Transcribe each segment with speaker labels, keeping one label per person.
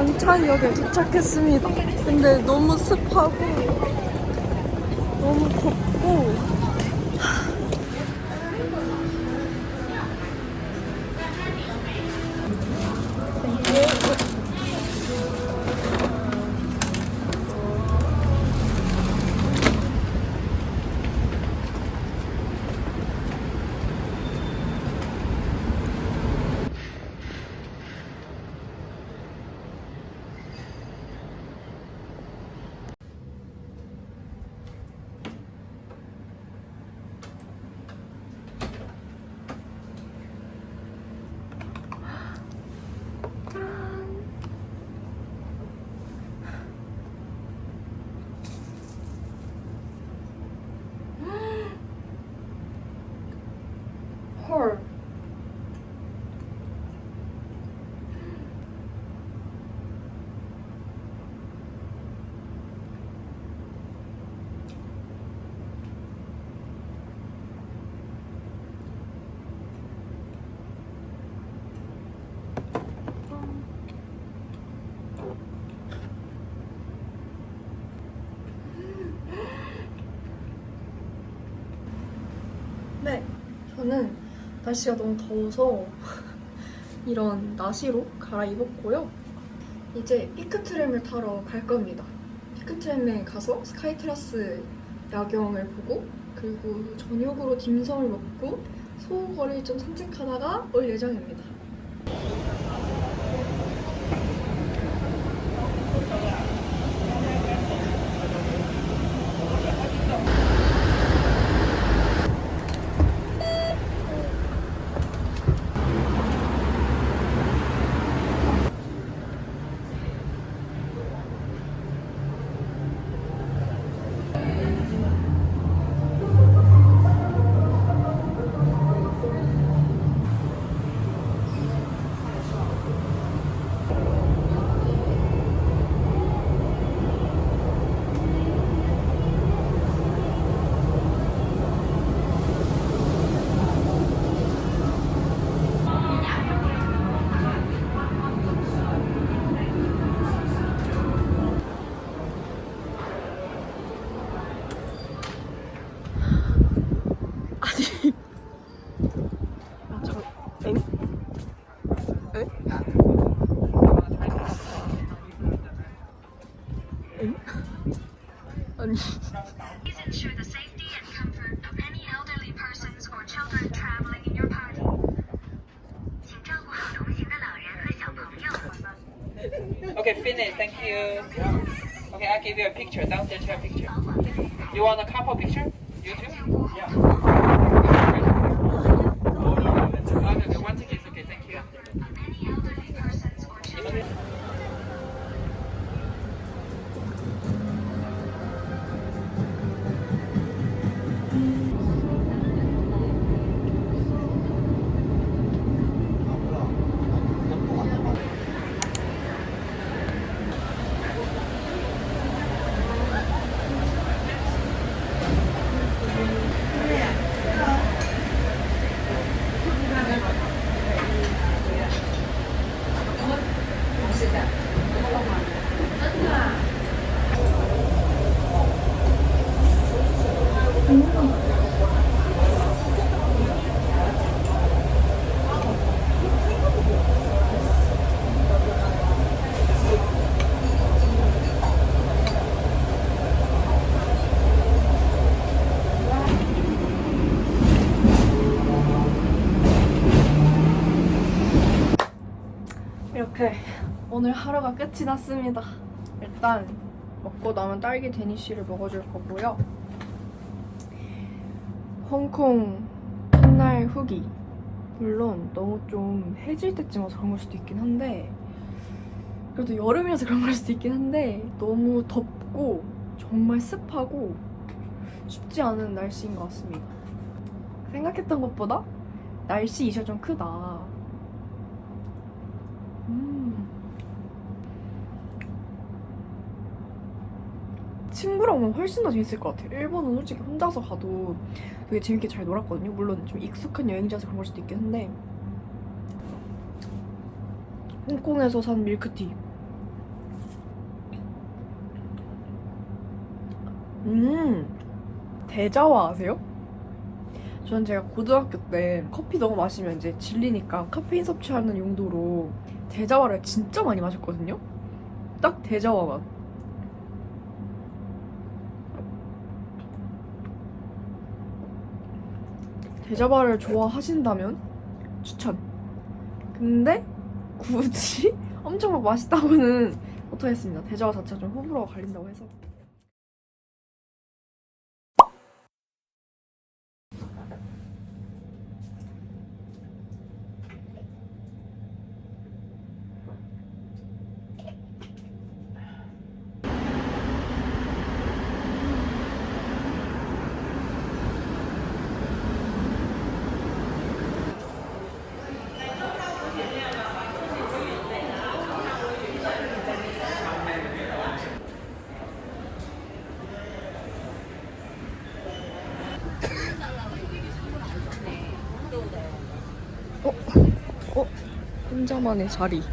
Speaker 1: 양천역에 도착했습니다. 근데 너무 습하고 너무 덥고 헐. 네, 저는 날씨가 너무 더워서 이런 나시로 갈아입었고요. 이제 피크트램을 타러 갈 겁니다. 피크트램에 가서 스카이테라스 야경을 보고 그리고 저녁으로 딤섬을 먹고 소거리 좀 산책하다가 올 예정입니다. 엥? 에? 엥? 아니.
Speaker 2: Please ensure the safety and comfort of any elderly persons or children traveling in your party. 请照顾好同行的老人和小朋友。
Speaker 3: Okay, finish. Thank you. Okay, I'll give you a picture. Downstairs, your picture. You want a couple picture? You too? Yeah. Okay, one ticket is okay. Thank you.
Speaker 2: Any elderly persons or children.
Speaker 1: 이렇게 오늘 하루가 끝이 났습니다. 일단 먹고 남은 딸기 데니쉬를 먹어줄 거고요. 홍콩 첫날 후기. 물론 너무 좀 해질 때쯤 와서 그런 걸 수도 있긴 한데 그래도 여름이라서 그런 걸 수도 있긴 한데 너무 덥고 정말 습하고 쉽지 않은 날씨인 것 같습니다. 생각했던 것보다 날씨 이슈가 좀 크다. 친구랑 오면 훨씬 더 재밌을 것 같아요. 일본은 솔직히 혼자서 가도 되게 재밌게 잘 놀았거든요. 물론 좀 익숙한 여행지라서 그런 걸 수도 있긴 한데 홍콩에서 산 밀크티 대자와 아세요? 전 제가 고등학교 때 커피 너무 마시면 이제 질리니까 카페인 섭취하는 용도로 대자와를 진짜 많이 마셨거든요? 딱 대자와 맛. 대자와를 좋아하신다면 추천. 근데 굳이 엄청 막 맛있다고는 못하겠습니다. 대자와 자체가 좀 호불호가 갈린다고 해서. 혼자만의 자리.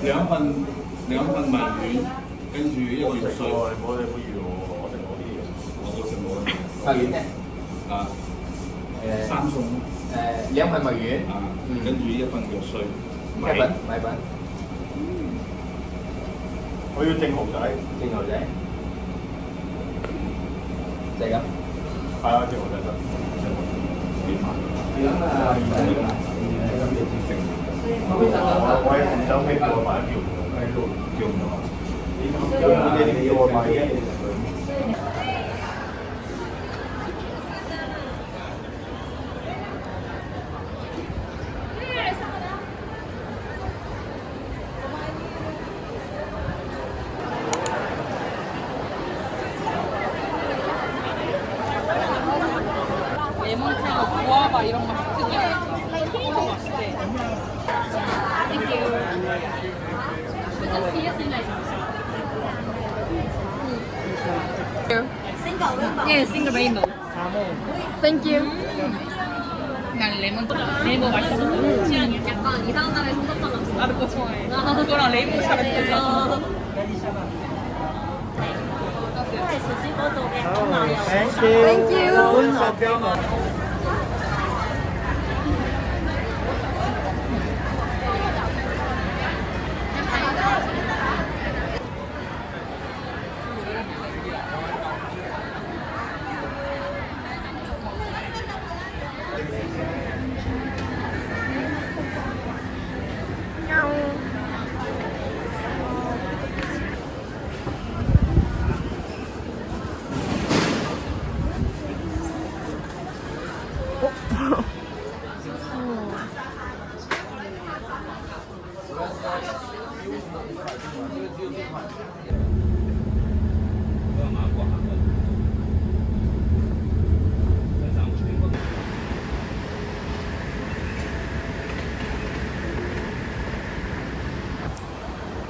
Speaker 4: 兩份米丸，跟住一個肉碎。我哋不如我哋攞啲嘢，我食冇。
Speaker 5: 米丸咧，
Speaker 4: 啊，三餸
Speaker 5: 兩份米丸，
Speaker 4: 啊，跟住一份肉碎。
Speaker 5: 米粉，
Speaker 4: 我要正蠔仔。
Speaker 5: 正牛仔，就係咁。
Speaker 4: 係啊，正蠔仔得。我係紅酒俾我買一條，喺度叫唔到。你叫我買嘅。
Speaker 6: 레몬차가 구아바 이런 거 특이해. 그거 맛있대. 예, 싱글 레인보우.
Speaker 1: Thank you.
Speaker 6: 난 레인보우 맛있어. 취향이야. 약간 이상한 나라에 솜사탕 같은 거. 나도 그거 좋아해. 그거랑 레인보우 샤베트.
Speaker 1: Thank you.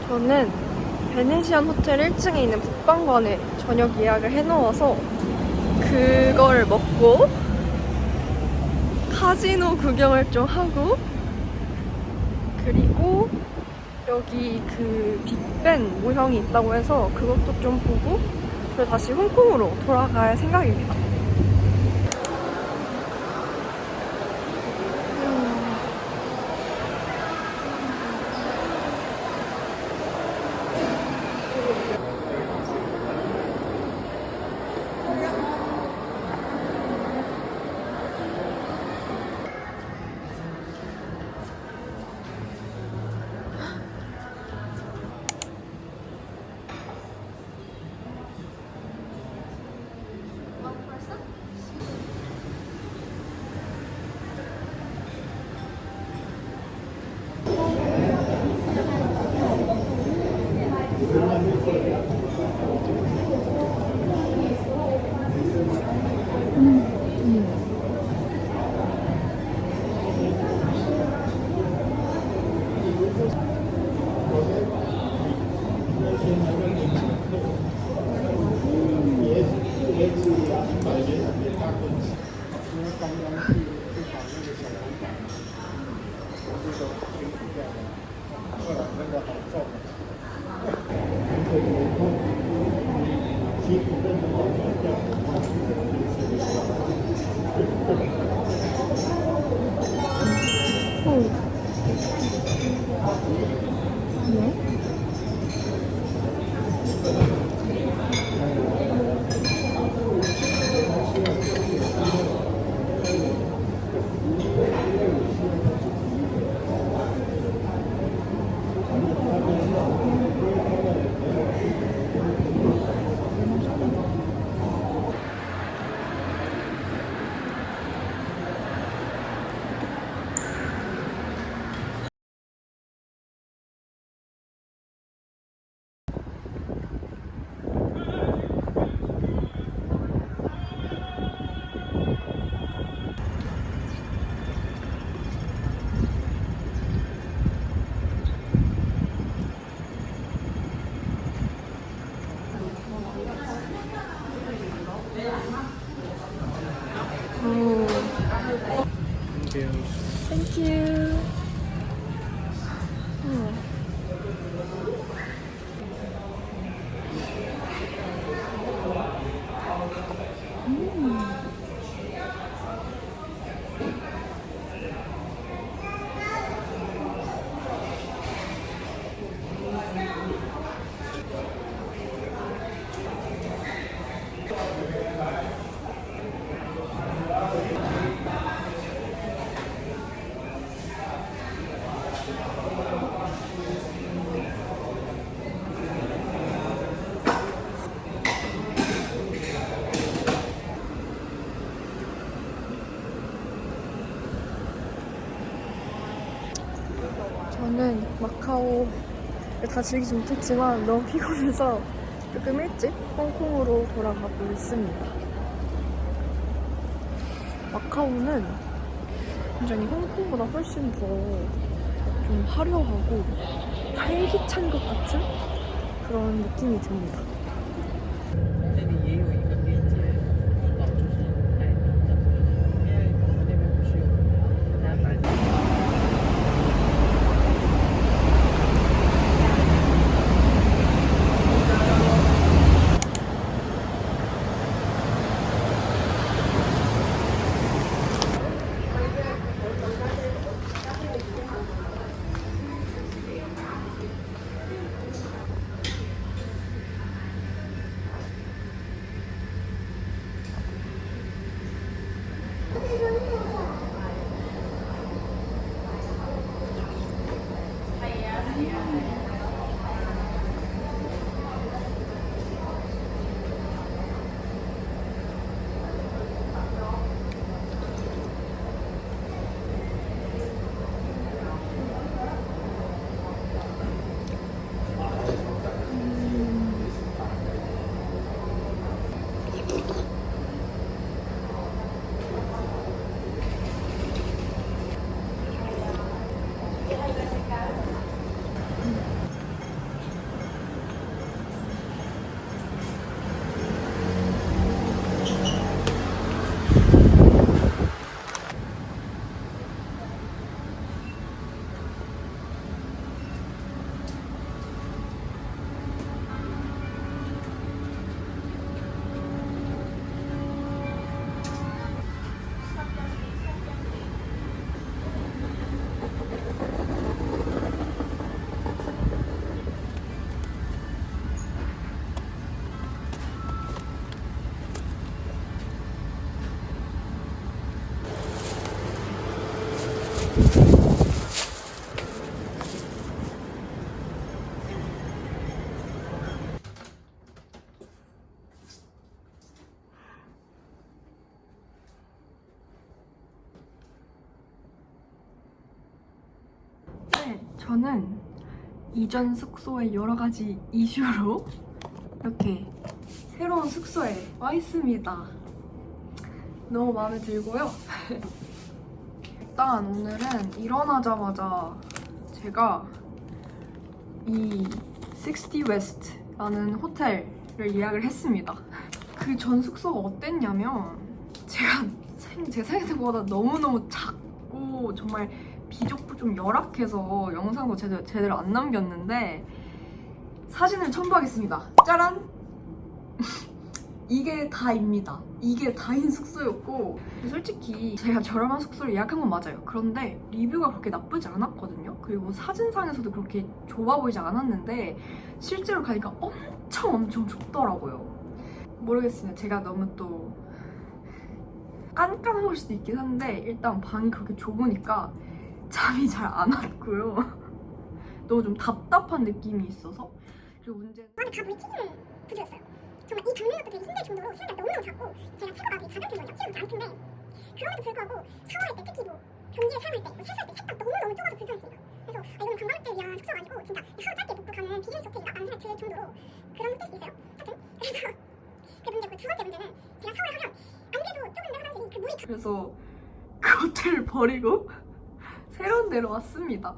Speaker 1: 저는 베네시안 호텔 1층에 있는 북방관에 저녁 예약을 해놓아서 그걸 먹고 카지노 구경을 좀 하고 그리고 여기 그 빅벤 모형이 있다고 해서 그것도 좀 보고 그리고 다시 홍콩으로 돌아갈 생각입니다. Thank you. 저는 마카오를 다 즐기지 못했지만 너무 피곤해서 조금 일찍 홍콩으로 돌아가고 있습니다. 마카오는 굉장히 홍콩보다 훨씬 더 좀 화려하고 활기찬 것 같은 그런 느낌이 듭니다. 저는 이전 숙소의 여러 가지 이슈로 이렇게 새로운 숙소에 와 있습니다. 너무 마음에 들고요. 일단 오늘은 일어나자마자 제가 이 60 West라는 호텔을 예약을 했습니다. 그 전 숙소가 어땠냐면 제가 제 생각보다 너무너무 작고 정말 비좁고 좀 열악해서 영상도 제대로 안 남겼는데 사진을 첨부하겠습니다. 짜란! 이게 다입니다. 이게 다인 숙소였고 솔직히 제가 저렴한 숙소를 예약한 건 맞아요. 그런데 리뷰가 그렇게 나쁘지 않았거든요. 그리고 사진상에서도 그렇게 좁아 보이지 않았는데 실제로 가니까 엄청 좁더라고요. 모르겠습니다. 제가 너무 또 깐깐한 걸 수도 있긴 한데 일단 방이 그렇게 좁으니까 잠이 잘 안 왔고요. 너무 좀 답답한 느낌이 있어서 그리고 문제는
Speaker 7: 다 우리 튀김 구조였어요. 정말 이 경매가 되게 힘들 정도로 수영장 너무너무 작고 제가 체구가 되게 작은 편이거든요. 키도 안 큰데 그럼에도 불구하고 샤워할 때 특히 뭐 변기에 사용할 때 세수할 때 살짝 너무너무 좁아서 불편했습니다. 그래서 이거는 관광객들 위한 숙소가 아니고 진짜 하루 짧게 묵고 가는 비즈니스 호텔이다 안 생각이 들 정도로 그런 호텔이 있어요. 하여튼 그래서 그 문제고 두 번째 문제는 제가 샤워를 하면 안 그래도 좁은데 화장실이 그 물이
Speaker 1: 그래서 그 호텔을 버리고 새로운 데로 왔습니다.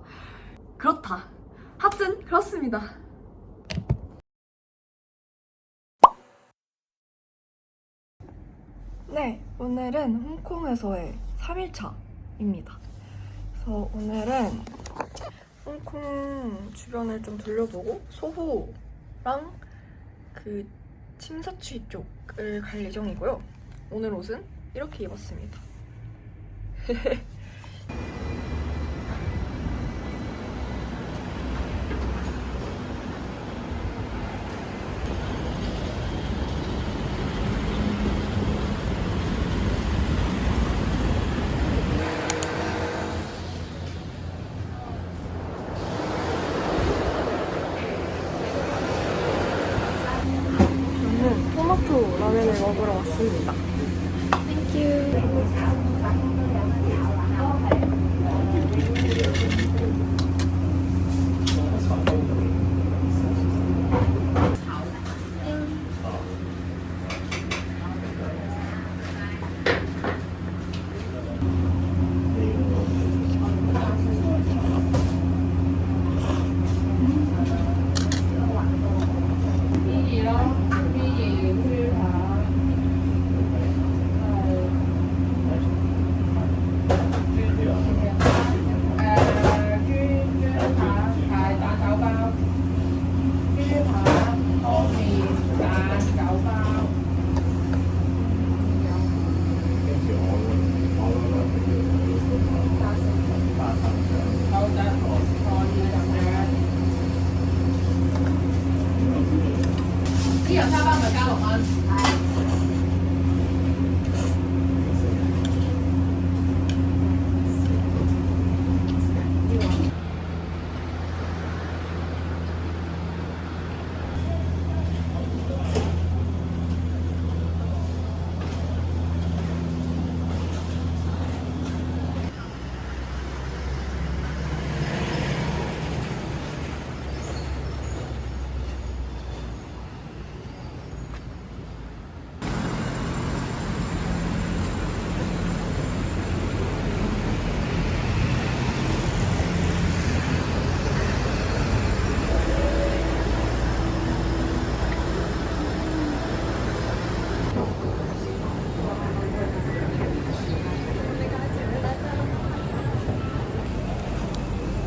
Speaker 1: 그렇다. 하여튼 그렇습니다. 네, 오늘은 홍콩에서의 3일차입니다. 그래서 오늘은 홍콩 주변을 좀 둘러보고 소호랑 그 침사추이 쪽을 갈 예정이고요. 오늘 옷은 이렇게 입었습니다. 저는 토마토 라면을 먹으러 왔습니다.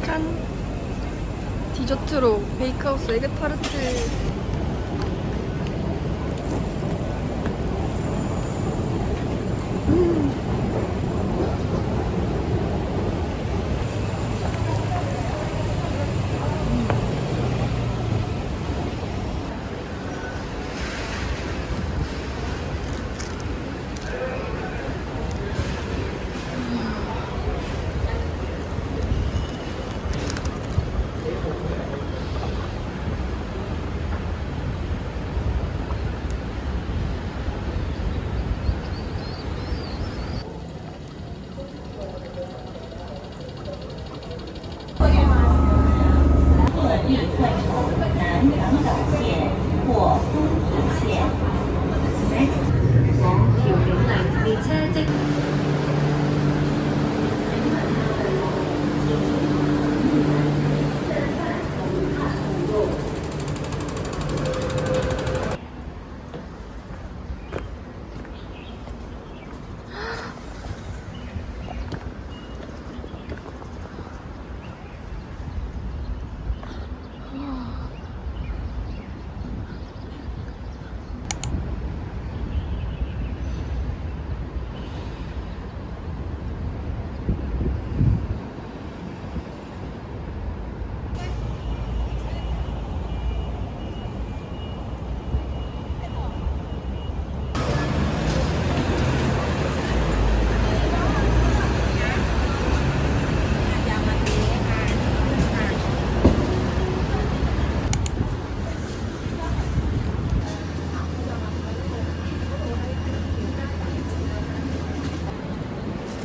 Speaker 1: 짠! 디저트로 베이크하우스 에그타르트.
Speaker 8: 南港岛线或丰田线。往調景嶺列車即。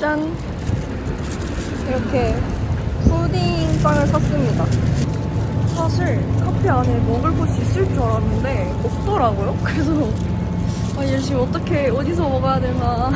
Speaker 1: 짠! 이렇게 푸딩 빵을 샀습니다. 사실 카페 안에 먹을 곳이 있을 줄 알았는데 없더라고요. 그래서 얘 지금 어디서 먹어야 되나.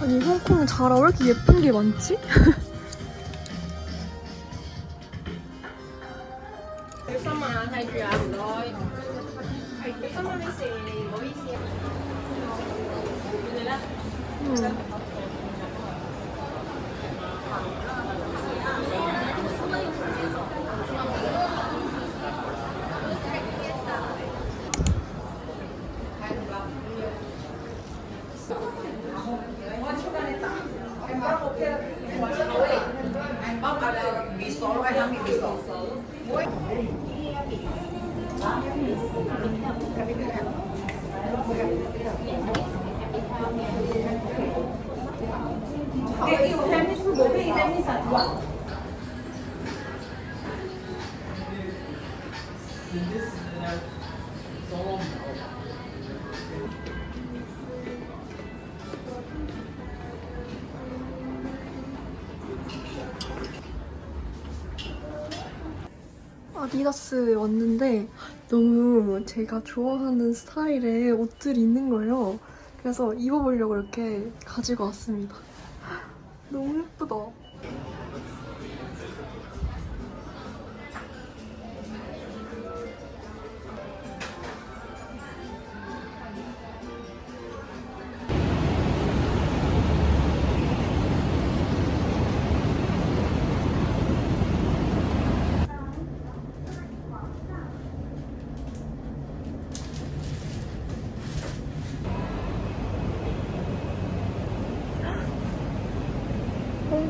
Speaker 1: 아니 홍콩 자라 왜 이렇게 예쁜 게 많지? 아디다스 왔는데 너무 제가 좋아하는 스타일의 옷들이 있는 거예요. 그래서 입어보려고 이렇게 가지고 왔습니다. 너무 예쁘다.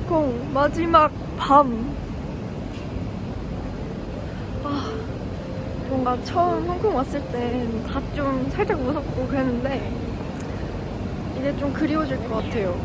Speaker 1: 홍콩 마지막 밤. 뭔가 처음 홍콩 왔을 땐 다 좀 살짝 무섭고 그랬는데 이제 좀 그리워질 것 같아요.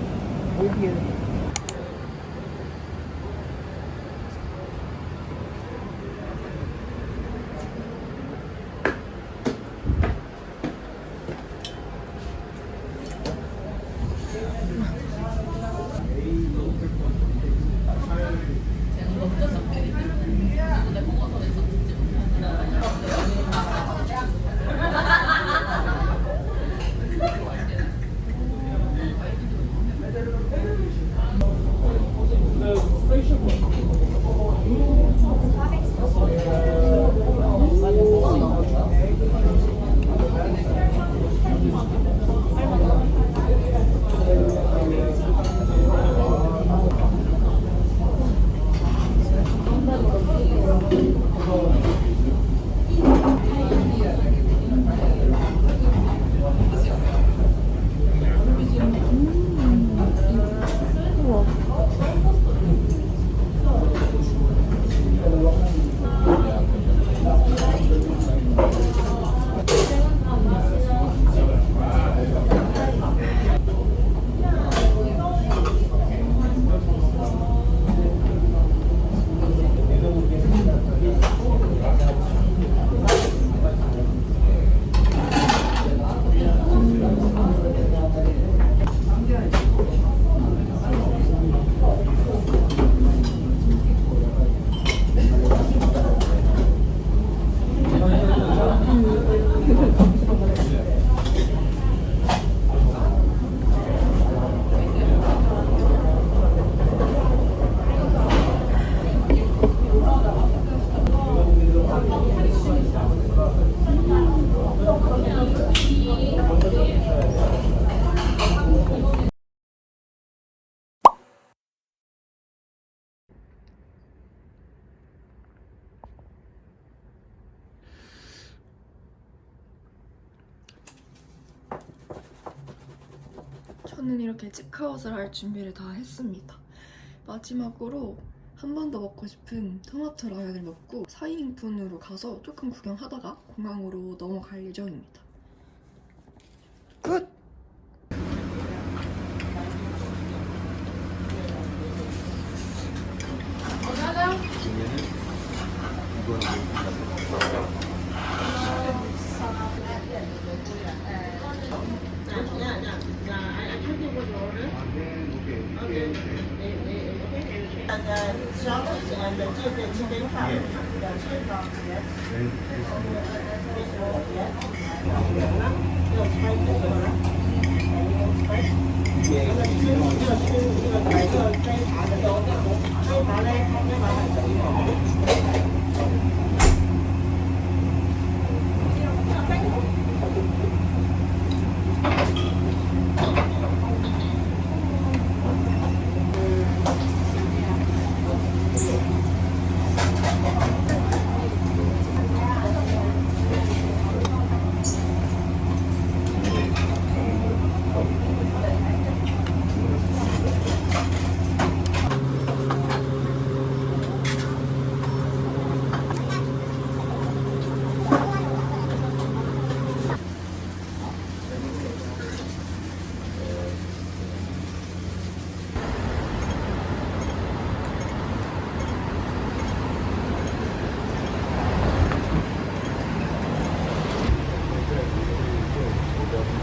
Speaker 1: 저는 이렇게 체크아웃을 할 준비를 다 했습니다. 마지막으로 한 번 더 먹고 싶은 토마토 라면을 먹고 4인분으로 가서 조금 구경하다가 공항으로 넘어갈 예정입니다. 끝!
Speaker 3: Hãy subscribe cho kênh Ghiền Mì Gõ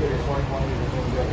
Speaker 3: để không bỏ lỡ những video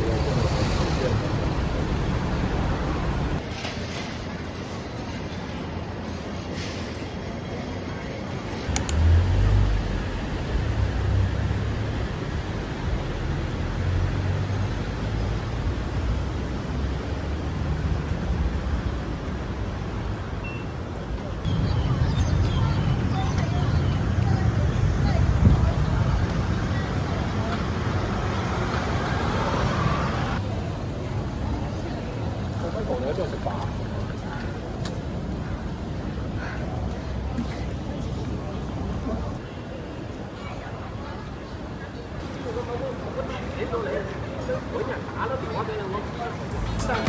Speaker 3: hấp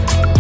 Speaker 3: dẫn.